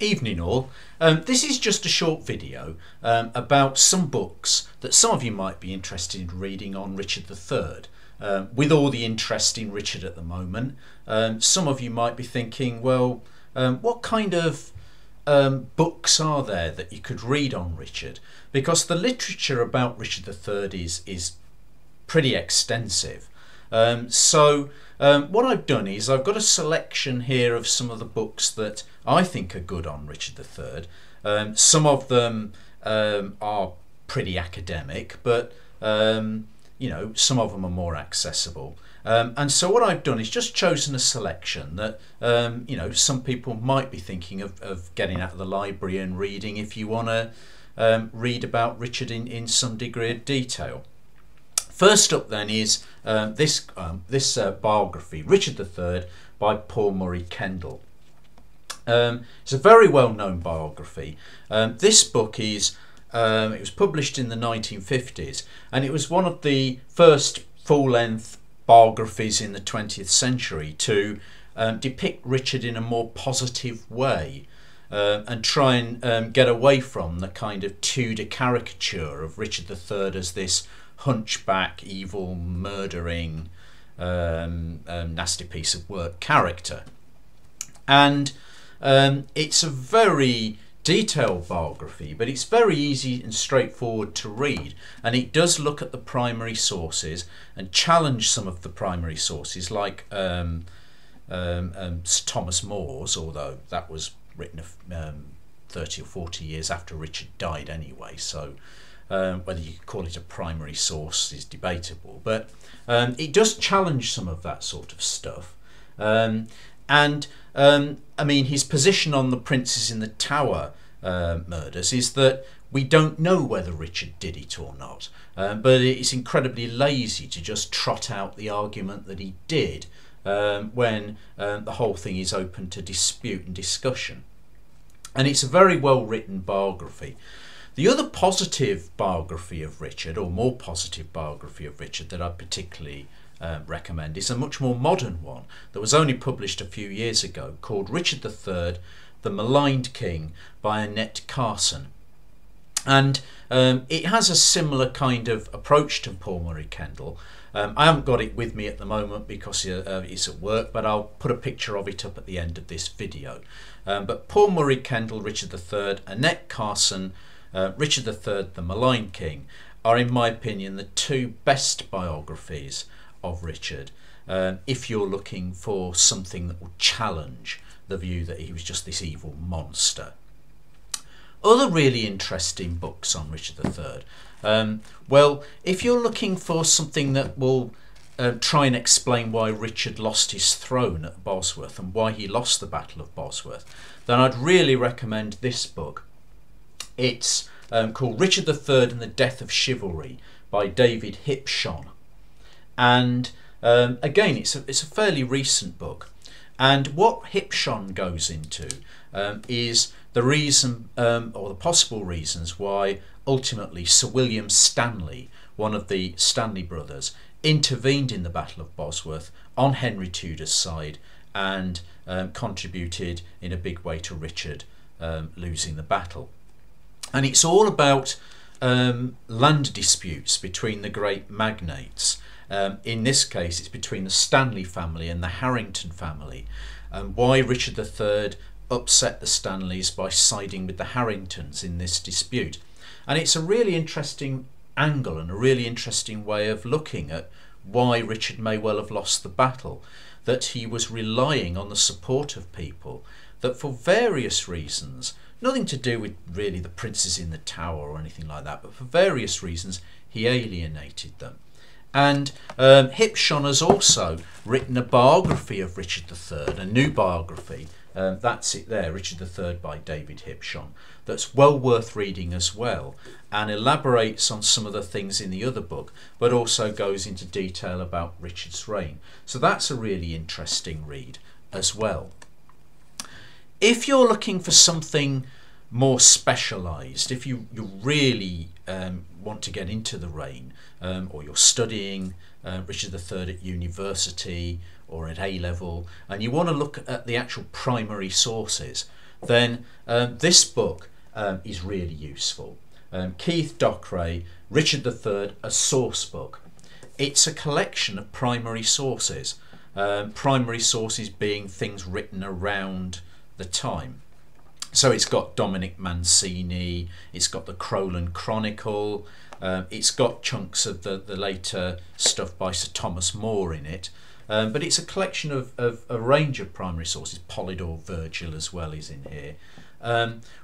Evening all. This is just a short video about some books that some of you might be interested in reading on Richard III. With all the interest in Richard at the moment, some of you might be thinking, well, what kind of books are there that you could read on Richard? Because the literature about Richard III is pretty extensive. What I've done is I've got a selection here of some of the books that I think are good on Richard III. Some of them are pretty academic, but you know, some of them are more accessible. And so what I've done is just chosen a selection that you know, some people might be thinking of getting out of the library and reading if you want to read about Richard in some degree of detail. First up then is this biography, Richard III by Paul Murray Kendall. It's a very well-known biography. This book is it was published in the 1950s, and it was one of the first full-length biographies in the 20th century to depict Richard in a more positive way and try and get away from the kind of Tudor caricature of Richard III as this hunchback, evil, murdering, nasty piece of work character. And it's a very detailed biography, but it's very easy and straightforward to read, and it does look at the primary sources and challenge some of the primary sources, like Thomas More's, although that was written 30 or 40 years after Richard died anyway, so whether you could call it a primary source is debatable, but it does challenge some of that sort of stuff. I mean, his position on the Princes in the Tower murders is that we don't know whether Richard did it or not, but it's incredibly lazy to just trot out the argument that he did when the whole thing is open to dispute and discussion. And it's a very well written biography. The other positive biography of Richard, or more positive biography of Richard, that I particularly recommend is a much more modern one that was only published a few years ago, called Richard III, The Maligned King by Annette Carson. And it has a similar kind of approach to Paul Murray Kendall. I haven't got it with me at the moment because it's at work, but I'll put a picture of it up at the end of this video. But Paul Murray Kendall, Richard III, Annette Carson, Richard III, The Maligned King are, in my opinion, the two best biographies of Richard if you're looking for something that will challenge the view that he was just this evil monster. Other really interesting books on Richard III. Well, if you're looking for something that will try and explain why Richard lost his throne at Bosworth and why he lost the Battle of Bosworth, then I'd really recommend this book. It's called Richard III and the Death of Chivalry by David Hipshon. And again, it's a fairly recent book. And what Hipshon goes into is the reason or the possible reasons why ultimately Sir William Stanley, one of the Stanley brothers, intervened in the Battle of Bosworth on Henry Tudor's side and contributed in a big way to Richard losing the battle. And it's all about land disputes between the great magnates. In this case, it's between the Stanley family and the Harrington family, and why Richard III upset the Stanleys by siding with the Harringtons in this dispute. And it's a really interesting angle and a really interesting way of looking at why Richard may well have lost the battle, that he was relying on the support of people that for various reasons, nothing to do with really the Princes in the Tower or anything like that, but for various reasons he alienated them. And Hipshon has also written a biography of Richard III, a new biography. That's it there, Richard III by David Hipshon, that's well worth reading as well, and elaborates on some of the things in the other book, but also goes into detail about Richard's reign. So that's a really interesting read as well. If you're looking for something more specialised, if you really want to get into the reign, or you're studying Richard III at university or at A-level, and you want to look at the actual primary sources, then this book is really useful. Keith Dockeray, Richard III, a source book. It's a collection of primary sources, being things written around the time. So it's got Dominic Mancini, it's got the Crowland Chronicle, it's got chunks of the later stuff by Sir Thomas More in it, but it's a collection of a range of primary sources. Polydore Virgil as well is in here,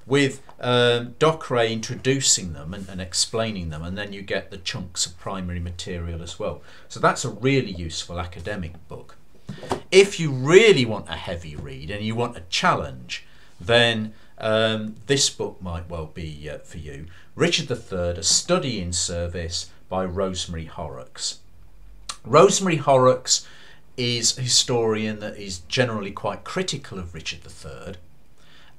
with Dockeray introducing them and explaining them, and then you get the chunks of primary material as well. So that's a really useful academic book. If you really want a heavy read and you want a challenge, then this book might well be for you. Richard III, A Study in Service by Rosemary Horrocks. Rosemary Horrocks is a historian that is generally quite critical of Richard III,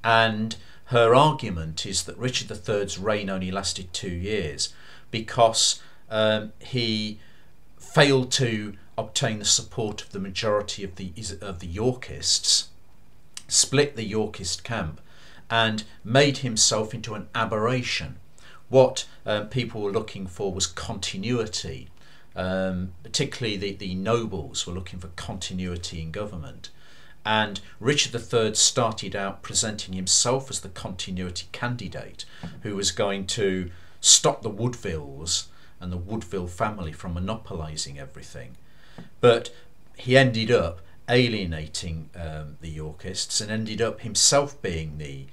and her argument is that Richard III's reign only lasted 2 years because he failed to obtain the support of the majority of the Yorkists, split the Yorkist camp, and made himself into an aberration. What people were looking for was continuity. Particularly the nobles were looking for continuity in government. And Richard III started out presenting himself as the continuity candidate who was going to stop the Woodvilles and the Woodville family from monopolising everything. But he ended up alienating the Yorkists and ended up himself being the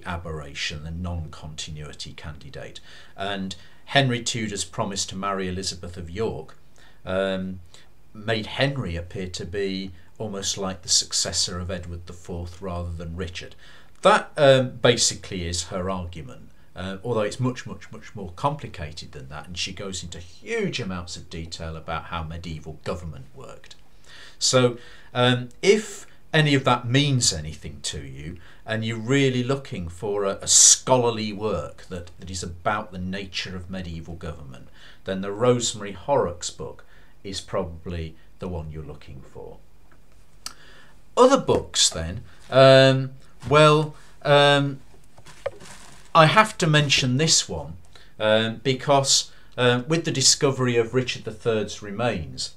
aberration, the non-continuity candidate. And Henry Tudor's promise to marry Elizabeth of York made Henry appear to be almost like the successor of Edward IV rather than Richard. That basically is her argument, although it's much more complicated than that, and she goes into huge amounts of detail about how medieval government worked. So if any of that means anything to you, and you're really looking for a scholarly work that is about the nature of medieval government, then the Rosemary Horrocks book is probably the one you're looking for. Other books then, I have to mention this one because with the discovery of Richard III's remains,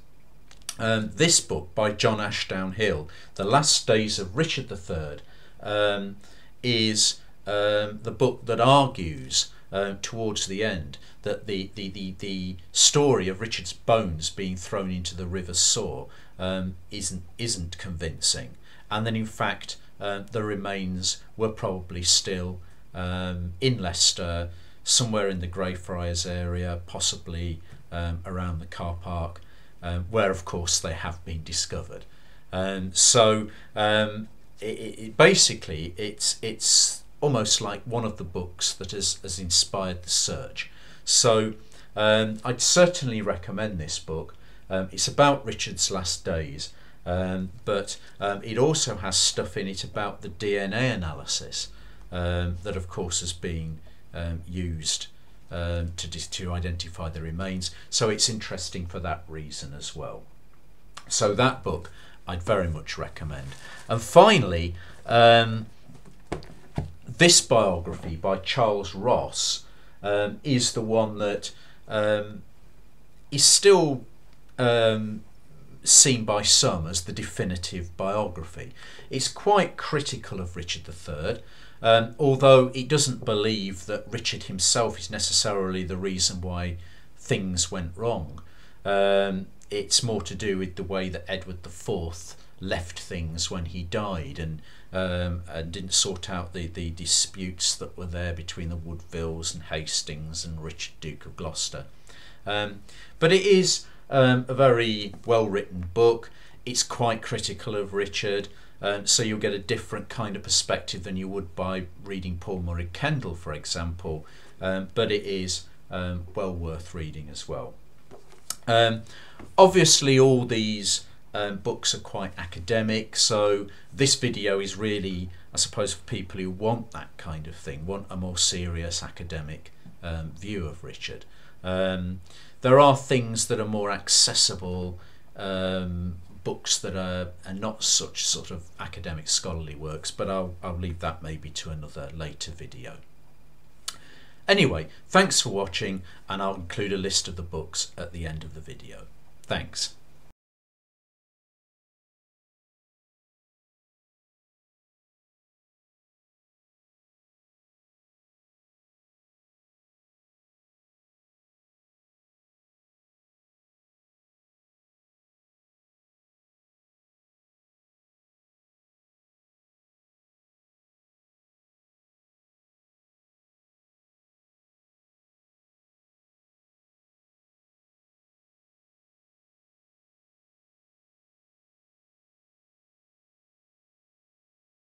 this book by John Ashdown Hill, The Last Days of Richard III, is the book that argues towards the end that the story of Richard's bones being thrown into the River Soar isn't convincing, and then in fact the remains were probably still in Leicester, somewhere in the Greyfriars area, possibly around the car park, where of course they have been discovered. Basically it's almost like one of the books that has inspired the search. So I'd certainly recommend this book. It's about Richard's last days, but it also has stuff in it about the DNA analysis that of course has been used to identify the remains. So it's interesting for that reason as well. So that book I'd very much recommend. And finally, this biography by Charles Ross is the one that is still seen by some as the definitive biography. It's quite critical of Richard III, although it doesn't believe that Richard himself is necessarily the reason why things went wrong. It's more to do with the way that Edward IV left things when he died, and didn't sort out the disputes that were there between the Woodvilles and Hastings and Richard Duke of Gloucester. But it is a very well written book. It's quite critical of Richard, so you'll get a different kind of perspective than you would by reading Paul Murray Kendall, for example, but it is well worth reading as well. Obviously all these books are quite academic, so this video is really, I suppose, for people who want that kind of thing, want a more serious academic view of Richard. There are things that are more accessible books that are not such sort of academic scholarly works, but I'll leave that maybe to another later video. Anyway, thanks for watching, and I'll include a list of the books at the end of the video. Thanks.